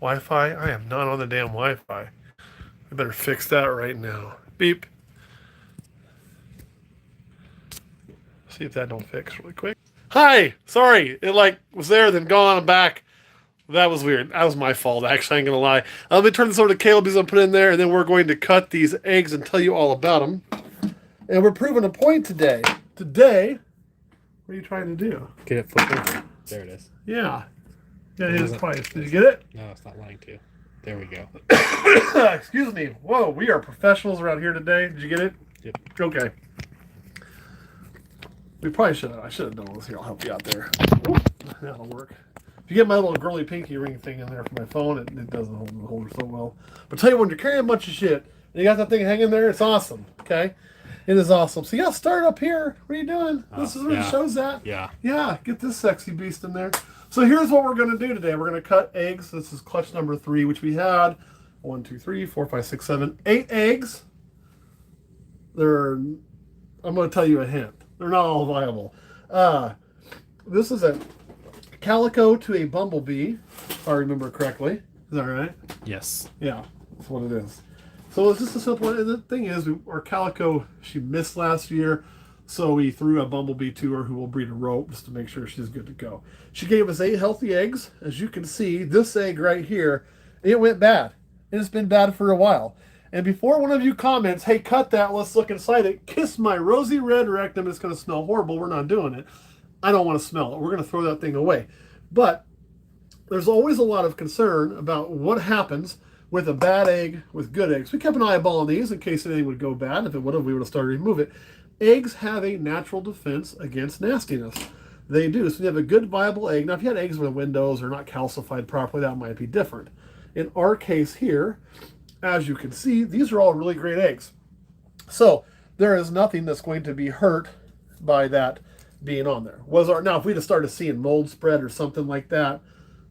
Wi-Fi? I am not on the damn Wi-Fi. I better fix that right now. Beep. See if that don't fix really quick. Hi! Sorry, it like was there, then gone, and back. That was weird. That was my fault, actually, I ain't gonna lie. Let me turn this over to Caleb, he's gonna put in there, and then we're going to cut these eggs and tell you all about them. And we're proving a point today. Today, what are you trying to do? Get it flipped over. There it is. Yeah. Yeah, hit it twice. Did you get it? No, it's not wanting to. There we go. Excuse me. Whoa, we are professionals around here today. Did you get it? Yep. Okay. We probably should have. I should have done this here. I'll help you out there. That'll work. If you get my little girly pinky ring thing in there for my phone, it doesn't hold the holder so well. But tell you, when you're carrying a bunch of shit and you got that thing hanging there, it's awesome. Okay? It is awesome. So you got to start up here. What are you doing? This is where it shows that. Yeah. Yeah, get this sexy beast in there. So here's what we're going to do today. We're going to cut eggs. This is clutch number 3, which we had 1, 2, 3, 4, 5, 6, 7, 8 eggs. I'm going to tell you a hint. They're not all viable. This is a calico to a bumblebee, if I remember correctly. Is that right? Yes. Yeah, that's what it is. So it's just a simple one. And the thing is, our calico, she missed last year, so we threw a bumblebee to her who will breed a rope just to make sure she's good to go. She gave us 8 healthy eggs. As you can see, this egg right here, it went bad. And it's been bad for a while. And before one of you comments, hey, cut that, let's look inside it, kiss my rosy red rectum, it's going to smell horrible, we're not doing it. I don't want to smell it. We're going to throw that thing away. But there's always a lot of concern about what happens with a bad egg with good eggs. We kept an eyeball on these in case anything would go bad. If it would have, we would have started to remove it. Eggs have a natural defense against nastiness. They do. So you have a good viable egg. Now, if you had eggs with windows or not calcified properly, that might be different. In our case here, as you can see, these are all really great eggs. So there is nothing that's going to be hurt by that being on there. Now, if we'd have started seeing mold spread or something like that,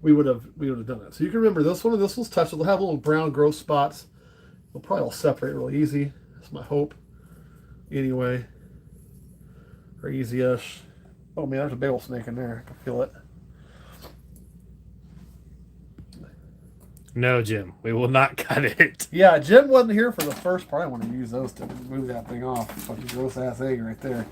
we would have done it. So you can remember this one, and this one's touched. It'll have little brown growth spots. They'll probably all separate really easy. That's my hope. Anyway, or easy-ish. Oh man, there's a big old snake in there. I can feel it. No, Jim, we will not cut it. Yeah, Jim wasn't here for the first part. I want to use those to move that thing off. Fucking gross ass egg right there.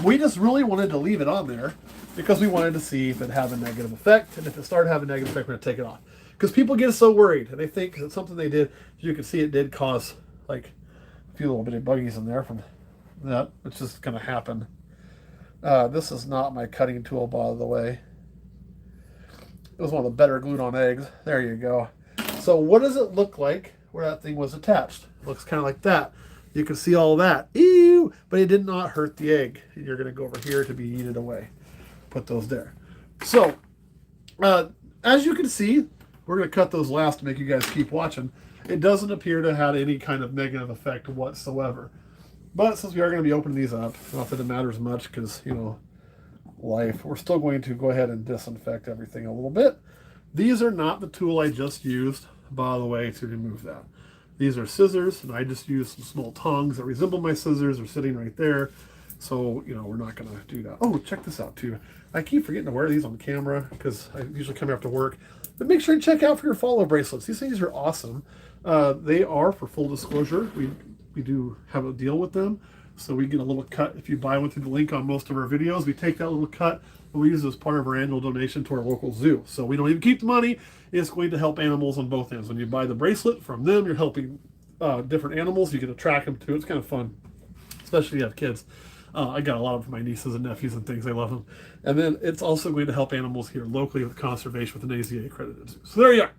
We just really wanted to leave it on there because we wanted to see if it had a negative effect, and if it started having a negative effect, we're going to take it off. Because people get so worried, and they think that something they did, as you can see, it did cause like a few little bitty buggies in there from that, which is going to happen. This is not my cutting tool, by the way. It was one of the better glued on eggs. There you go. So what does it look like where that thing was attached? It looks kind of like that. You can see all that. Ew! But it did not hurt the egg. You're going to go over here to be eaten away. Put those there. So, as you can see, we're going to cut those last to make you guys keep watching. It doesn't appear to have any kind of negative effect whatsoever. But since we are going to be opening these up, not that it matters much because, life, we're still going to go ahead and disinfect everything a little bit. These are not the tool I just used, by the way, to remove that. These are scissors, and I just used some small tongs that resemble my scissors. They're sitting right there. So, we're not going to do that. Oh, check this out, too. I keep forgetting to wear these on camera because I usually come after work. But make sure you check out for your follow bracelets. These things are awesome. They are, for full disclosure, we do have a deal with them. So we get a little cut if you buy one through the link on most of our videos. We take that little cut and we use it as part of our annual donation to our local zoo. So we don't even keep the money. It's going to help animals on both ends. When you buy the bracelet from them, you're helping different animals. You get to track them too. It's kind of fun, especially if you have kids. I got a lot of my nieces and nephews and things. They love them. And then it's also going to help animals here locally with conservation with an AZA accredited zoo. So there you are.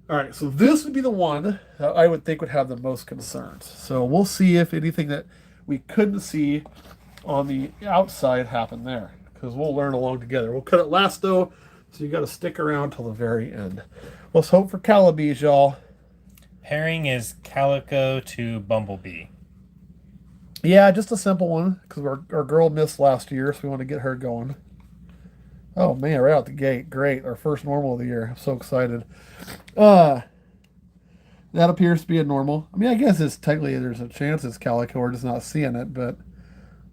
All right, so this would be the one that I would think would have the most concerns. So we'll see if anything that we couldn't see on the outside happened there, because we'll learn along together. We'll cut it last, though, so you got to stick around till the very end. Let's hope for calabees, y'all. Pairing is calico to bumblebee. Yeah, just a simple one, because our girl missed last year, so we want to get her going. Oh, man, right out the gate. Great. Our first normal of the year. I'm so excited. That appears to be a normal. I mean, I guess it's technically there's a chance it's calico. We're just not seeing it, but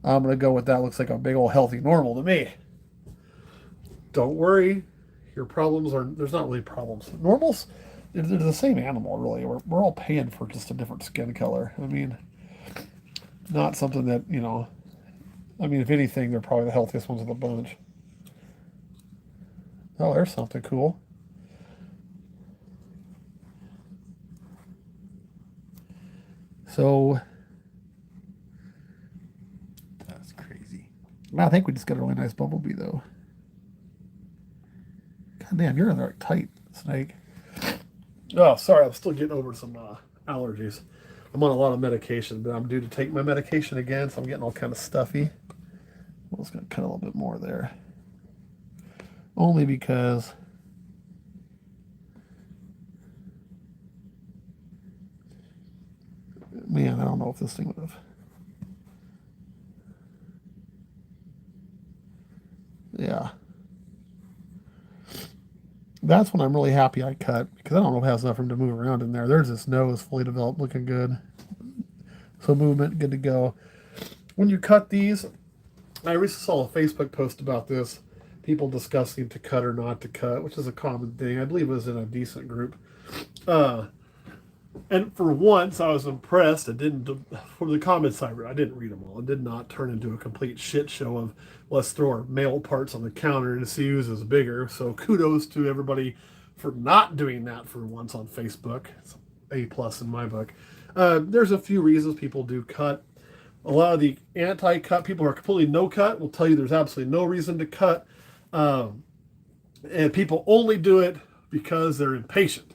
I'm going to go with that. Looks like a big old healthy normal to me. Don't worry. Your problems are, there's not really problems. Normals, they're the same animal, really. We're all paying for just a different skin color. I mean, not something that, you know, I mean, if anything, they're probably the healthiest ones of the bunch. Oh, there's something cool. So, That's crazy. I think we just got a really nice bumblebee, though. God damn, you're in there tight, Snake. Oh, sorry, I'm still getting over some allergies. I'm on a lot of medication, but I'm due to take my medication again, so I'm getting all kind of stuffy. I'm just going to cut a little bit more there. Only because man, I don't know if this thing would have. Yeah. That's when I'm really happy I cut, because I don't know if it has enough room to move around in there. There's this nose fully developed, looking good. So movement, good to go. When you cut these, I recently saw a Facebook post about this. People discussing to cut or not to cut, which is a common thing. I believe it was in a decent group. And for once, I was impressed. It didn't, for the comments I read, I didn't read them all. It did not turn into a complete shit show of let's throw our male parts on the counter and see whose is bigger. So kudos to everybody for not doing that for once on Facebook. It's A+ in my book. There's a few reasons people do cut. A lot of the anti-cut people who are completely no cut will tell you there's absolutely no reason to cut. And people only do it because they're impatient.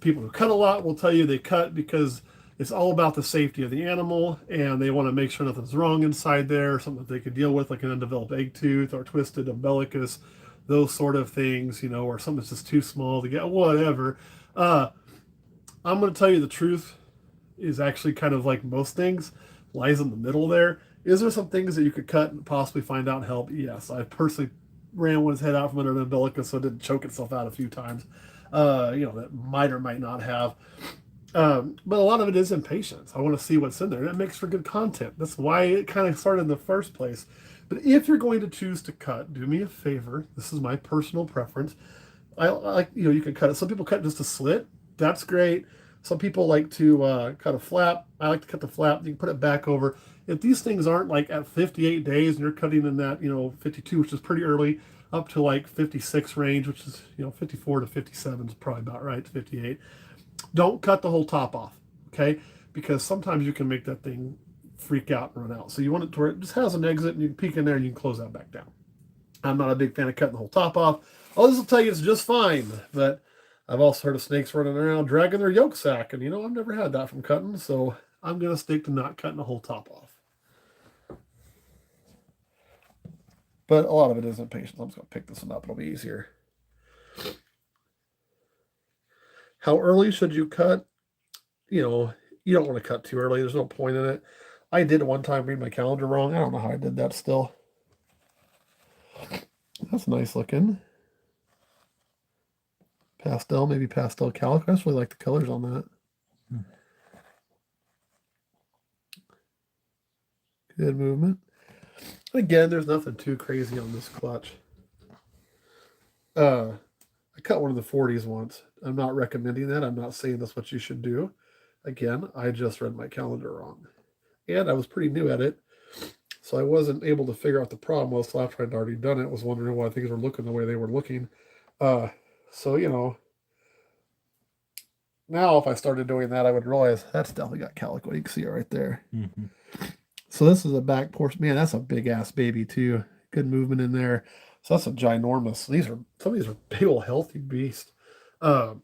People who cut a lot will tell you they cut because it's all about the safety of the animal and they want to make sure nothing's wrong inside there, something that they could deal with, like an undeveloped egg tooth or twisted umbilicus, those sort of things, you know, or something that's just too small to get, whatever. I'm going to tell you the truth is actually kind of like most things, lies in the middle there. Is there some things that you could cut and possibly find out and help? Yes. I personally ran one's head out from under an umbilicus so it didn't choke itself out a few times. You know, that might or might not have. But a lot of it is impatience. I want to see what's in there. And it makes for good content. That's why it kind of started in the first place. But if you're going to choose to cut, do me a favor. This is my personal preference. I like, you know, you can cut it. Some people cut just a slit. That's great. Some people like to cut a flap. I like to cut the flap. You can put it back over. If these things aren't like at 58 days and you're cutting in that, you know, 52, which is pretty early, up to like 56 range, which is, you know, 54 to 57 is probably about right, 58. Don't cut the whole top off, okay? Because sometimes you can make that thing freak out and run out. So you want it to where it just has an exit and you can peek in there and you can close that back down. I'm not a big fan of cutting the whole top off. All this will tell you it's just fine, but I've also heard of snakes running around dragging their yolk sac, and you know, I've never had that from cutting, so I'm going to stick to not cutting the whole top off. But a lot of it is impatience. I'm just going to pick this one up. It'll be easier. How early should you cut? You know, you don't want to cut too early. There's no point in it. I did one time read my calendar wrong. I don't know how I did that still. That's nice looking. Pastel, maybe pastel calico. I just really like the colors on that. Good movement. Again, there's nothing too crazy on this clutch. I cut one of the 40s once. I'm not recommending that. I'm not saying that's what you should do. Again, I just read my calendar wrong. And I was pretty new at it. So I wasn't able to figure out the problem was till after I'd already done it. Was wondering why things were looking the way they were looking. So, you know, now if I started doing that, I would realize that's definitely got calico. You can see it right there. Mm-hmm. So this is a back portion. Man, that's a big ass baby too. Good movement in there. So that's a ginormous. Some of these are big old healthy beasts. And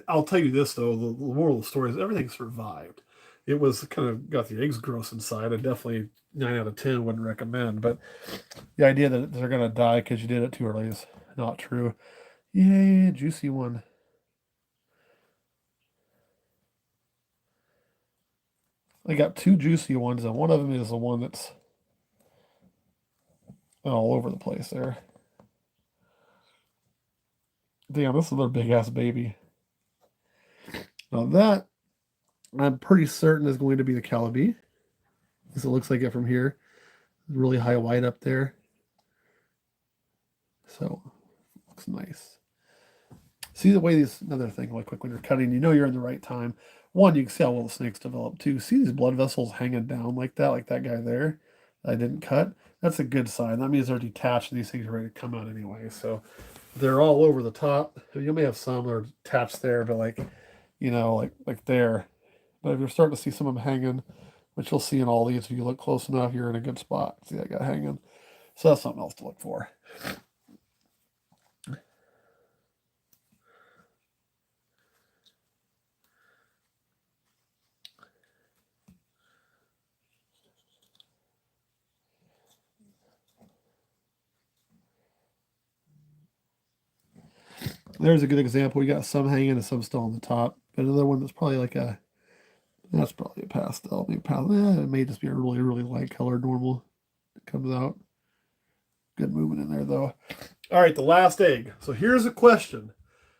I'll tell you this though, the moral of the story is everything survived. It was kind of got the eggs gross inside. I definitely 9 out of 10 wouldn't recommend. But the idea that they're gonna die because you did it too early is not true. Yay, juicy one. I got 2 juicy ones, and one of them is the one that's all over the place there. Damn, this is another big ass baby. Now that I'm pretty certain is going to be the Calabi, because it looks like it from here. Really high white up there. So Looks nice. See the way these, another thing, like when you're cutting, you know you're in the right time. One, you can see how well the snakes develop too. See these blood vessels hanging down like that guy there that I didn't cut? That's a good sign. That means they're detached and these things are ready to come out anyway. So they're all over the top. You may have some that are attached there, but like, you know, like there. But if you're starting to see some of them hanging, which you'll see in all these, if you look close enough, you're in a good spot. See that guy hanging? So that's something else to look for. There's a good example. We got some hanging and some still on the top. But another one that's probably like that's probably a pastel. Maybe pastel. It may just be a really, really light color normal. It comes out. Good movement in there though. All right, the last egg. So here's a question.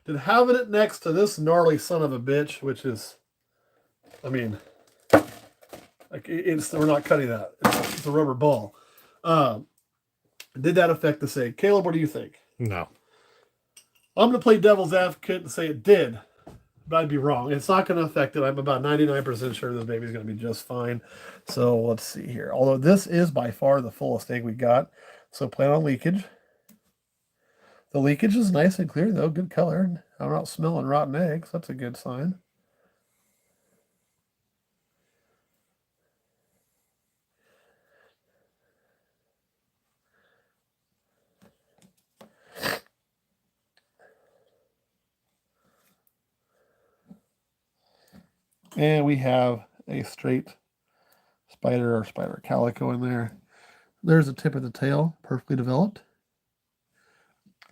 Did having it next to this gnarly son of a bitch, which is, I mean, like we're not cutting that. It's a rubber ball. Did that affect this egg? Caleb, what do you think? No. I'm going to play devil's advocate and say it did, but I'd be wrong. It's not going to affect it. I'm about 99% sure this baby's going to be just fine. So let's see here. Although this is by far the fullest egg we got. So plan on leakage. The leakage is nice and clear though. Good color. I'm not smelling rotten eggs. That's a good sign. And we have a straight spider or spider calico in there. There's the tip of the tail, perfectly developed.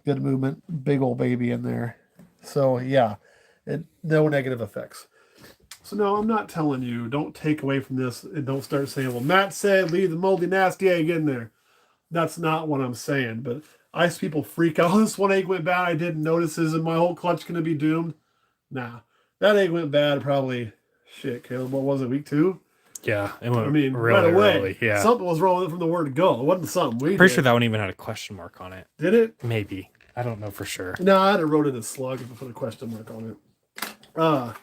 Good movement, big old baby in there. So yeah, no negative effects. So no, I'm not telling you, don't take away from this and don't start saying, well, Matt said leave the moldy nasty egg in there. That's not what I'm saying. But I see people freak out. Oh, this one egg went bad. I didn't notice. Is my whole clutch going to be doomed? Nah, that egg went bad probably. Shit, Caleb, what was it, week 2? Yeah, it went really right away. Early, yeah. Something was wrong with it from the word go. It wasn't something we Pretty sure that one even had a question mark on it. Did it? Maybe. I don't know for sure. No, I'd have wrote it as slug if I put a question mark on it. I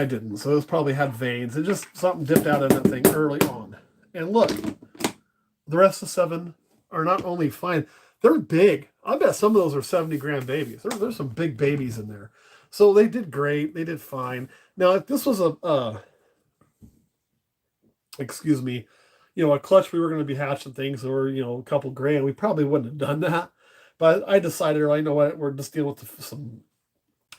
didn't. So it was probably had veins. It just something dipped out of that thing early on. And look, the rest of 7 are not only fine, they're big. I bet some of those are 70-gram babies. There's some big babies in there. So they did great. They did fine. Now, if this was a clutch we were going to be hatching things that were, a couple grand, we probably wouldn't have done that. But I decided, you know what, we're just dealing with some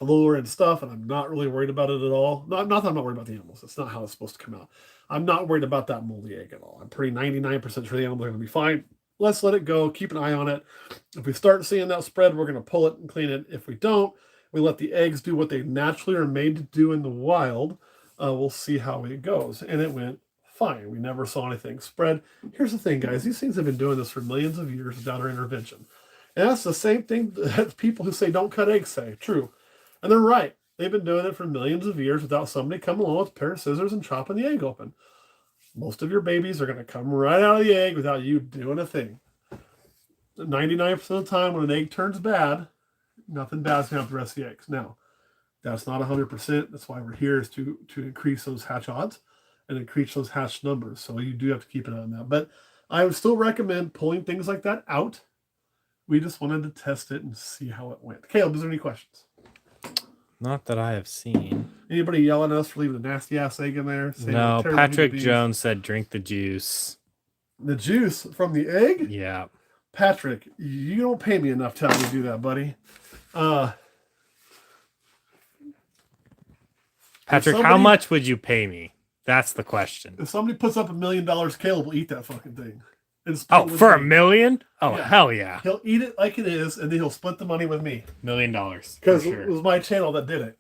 lower end stuff, and I'm not really worried about it at all. Not that I'm not worried about the animals. That's not how it's supposed to come out. I'm not worried about that moldy egg at all. I'm pretty 99% sure the animals are going to be fine. Let's let it go. Keep an eye on it. If we start seeing that spread, we're going to pull it and clean it. If we don't, we let the eggs do what they naturally are made to do in the wild. We'll see how it goes. And it went fine. We never saw anything spread. Here's the thing, guys. These things have been doing this for millions of years without our intervention. And that's the same thing that people who say don't cut eggs say. True. And they're right. They've been doing it for millions of years without somebody coming along with a pair of scissors and chopping the egg open. Most of your babies are going to come right out of the egg without you doing a thing. 99% of the time when an egg turns bad, nothing bad's going to happen to the rest of the eggs. Now, that's not 100%. That's why we're here, is to increase those hatch odds and increase those hatch numbers. So you do have to keep an eye on that. But I would still recommend pulling things like that out. We just wanted to test it and see how it went. Caleb, is there any questions? Not that I have seen. Anybody yelling at us for leaving a nasty ass egg in there? No, Patrick Jones said drink the juice. The juice from the egg? Yeah. Patrick, you don't pay me enough time to do that, buddy. Patrick, how much would you pay me? That's the question. If somebody puts up $1 million, Caleb will eat that fucking thing. Oh, for $1 million? Oh, yeah. Hell yeah. He'll eat it like it is, and then he'll split the money with me. $1 million. Because it was my channel that did it.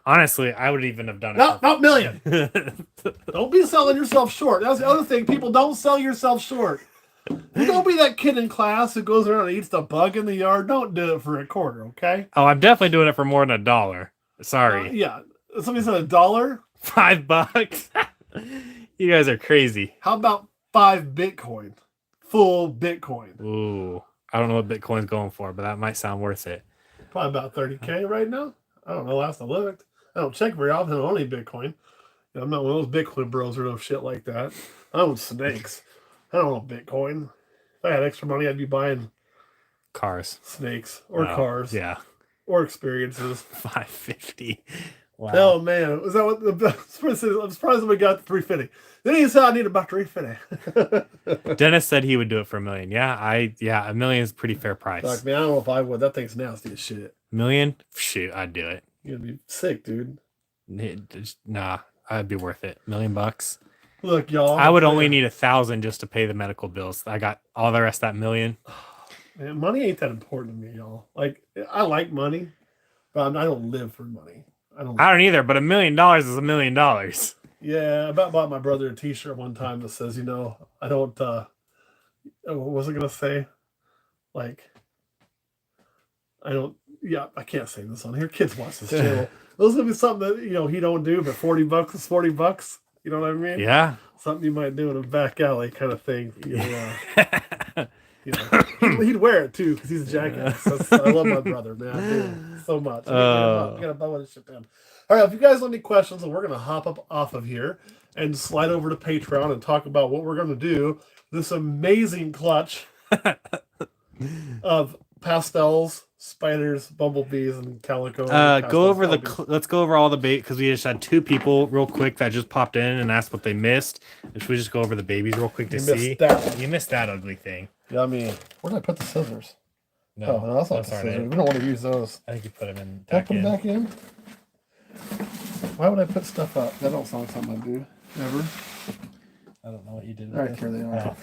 Honestly, I would even have done it. Not million. Don't be selling yourself short. That's the other thing. People, don't sell yourself short. You don't be that kid in class who goes around and eats the bug in the yard. Don't do it for a quarter, okay? Oh, I'm definitely doing it for more than $1. Sorry. Yeah. Somebody said $1? $5? You guys are crazy. How about 5 Bitcoin? Full Bitcoin. Ooh. I don't know what Bitcoin's going for, but that might sound worth it. Probably about 30K right now. I don't know. Last I looked, I don't check very often. I don't own any Bitcoin. You know, I'm not one of those Bitcoin bros or no shit like that. I own snakes. I don't own Bitcoin. If I had extra money, I'd be buying Cars. snakes or Oh, cars Yeah. or experiences. 550. Wow. Oh man, was that what the I'm surprised we got the 350. Then he said I need about 350. Dennis said he would do it for $1 million. Yeah, $1 million is a pretty fair price. Fuck man, I don't know if I would. That thing's nasty as shit. $1 million? Shoot, I'd do it. You're gonna be sick, dude. Nah, I'd be worth it. $1 million bucks. Look, y'all. I would only need 1,000 just to pay the medical bills. I got all the rest of that $1 million. Man, money ain't that important to me, y'all. Like I like money, but I don't live for money. I don't either, but $1 million is $1 million. Yeah, I about bought my brother a T-shirt one time that says, I don't. What was I gonna say? Like, I don't. Yeah, I can't say this on here. Kids watch this channel. Those would be something that he don't do, but $40 is $40. You know what I mean? Yeah. Something you might do in a back alley kind of thing. He'd wear it too because he's a jackass. I love my brother, man. I do so much. I gotta buy one of shit down. All right, if you guys have any questions, we're gonna hop up off of here and slide over to Patreon and talk about what we're gonna do. This amazing clutch of pastels, spiders, bumblebees, and calico. Let's go over all the bait because we just had 2 people real quick that just popped in and asked what they missed. Should we just go over the babies real quick to see? You missed that ugly thing. Yeah, I mean, where did I put the scissors? No, no, that's not the scissors. We don't want to use those. I think you put them in. Did I put them back in? Why would I put stuff up? That don't sound like something I do. Never. I don't know what you did. All right, here they are.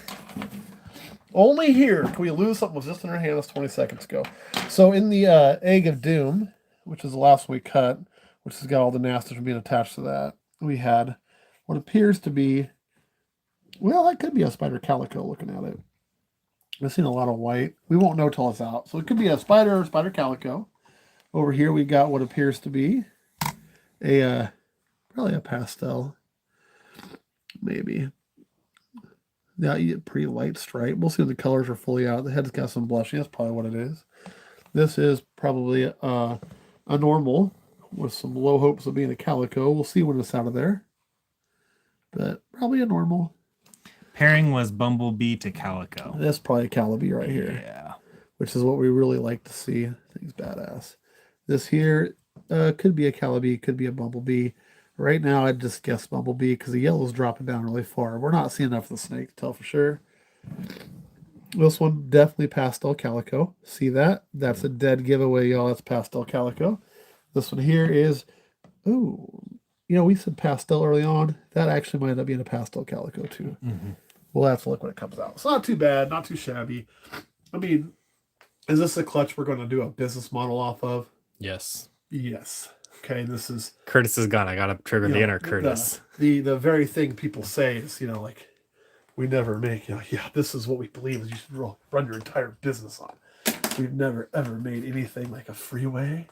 Only here can we lose something that was just in our hands 20 seconds ago. So in the Egg of Doom, which is the last one we cut, which has got all the nasties being attached to that, we had what appears to be, well, that could be a spider calico looking at it. I've seen a lot of white. We won't know till it's out. So it could be a spider calico. Over here we got what appears to be probably a pastel. Maybe. Yeah, pretty light stripe. We'll see when the colors are fully out. The head's got some blushing. That's probably what it is. This is probably a normal with some low hopes of being a calico. We'll see when it's out of there. But probably a normal. Pairing was bumblebee to calico. That's probably a calibi right here. Yeah. Which is what we really like to see. I think it's badass. This here could be a calibi, could be a bumblebee. Right now, I'd just guess bumblebee because the yellow's dropping down really far. We're not seeing enough of the snake to tell for sure. This one, definitely pastel calico. See that? That's a dead giveaway, y'all. That's pastel calico. This one here is, we said pastel early on. That actually might end up being a pastel calico too. Mm-hmm. We'll have to look when it comes out. It's not too bad, not too shabby. I mean, is this a clutch we're going to do a business model off of? Yes. Yes. Okay, this is Curtis is gone. I gotta trigger the inner Curtis. The very thing people say is, like, we never make, this is what we believe is you should run your entire business on. We've never ever made anything like a freeway,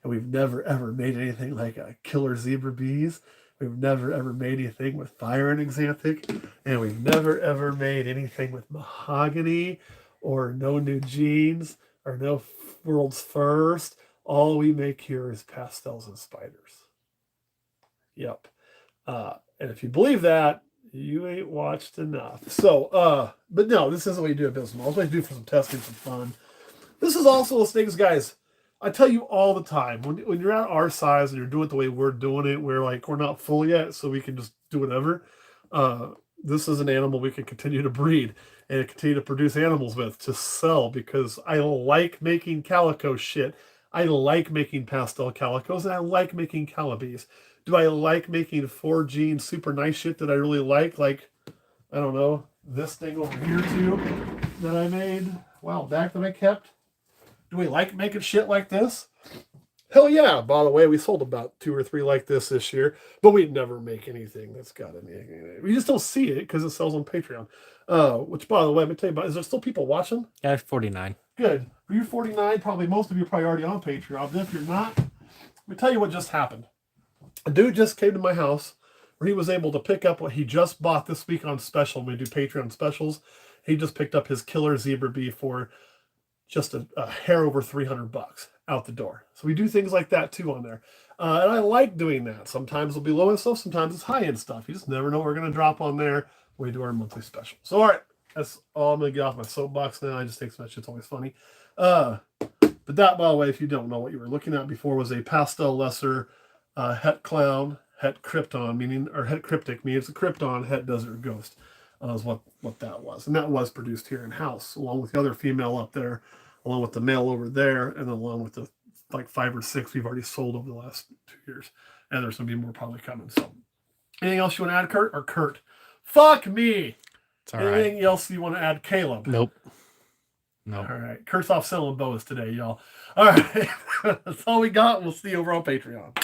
and we've never ever made anything like a killer zebra bees. We've never ever made anything with fire and xanthic, and we've never ever made anything with mahogany or no new jeans or no world's first. All we make here is pastels and spiders. Yep. And if you believe that, you ain't watched enough. So, but no, this isn't what you do at business model. It's what you do for some testing, some fun. This is also those things, guys. I tell you all the time, when you're at our size and you're doing it the way we're doing it, we're not full yet, so we can just do whatever. This is an animal we can continue to breed and continue to produce animals with to sell because I like making calico shit. I like making pastel calicos, and I like making calibis. Do I like making 4G super nice shit that I really like? Like, I don't know, this thing over here too that I made a while back that I kept. Do we like making shit like this? Hell yeah. By the way, we sold about 2 or 3 like this year, but we never make anything that's got anything in it. We just don't see it because it sells on Patreon. Which, by the way, let me tell you about, is there still people watching? Yeah, 49. Good. For you 49, probably most of you are probably already on Patreon. But if you're not, let me tell you what just happened. A dude just came to my house where he was able to pick up what he just bought this week on special when we do Patreon specials. He just picked up his killer zebra bee for just a hair over $300 out the door. So we do things like that too on there. And I like doing that. Sometimes it'll be low end stuff, sometimes it's high end stuff. You just never know what we're going to drop on there when we do our monthly special. So, all right, that's all. I'm going to get off my soapbox now. I just think that shit's always funny. But that, by the way, if you don't know, what you were looking at before was a pastel lesser Het Clown, Het Krypton, meaning, or Het Cryptic, meaning it's a Krypton, Het Desert Ghost, is what that was. And that was produced here in-house, along with the other female up there, along with the male over there, and then along with the like 5 or 6 we've already sold over the last 2 years. And there's going to be more probably coming. So, anything else you want to add, Kurt? Or Kurt? Fuck me! It's all Anything right. else you want to add, Caleb? Nope. All right. Kurt's off selling boas today, y'all. All right. That's all we got. We'll see you over on Patreon.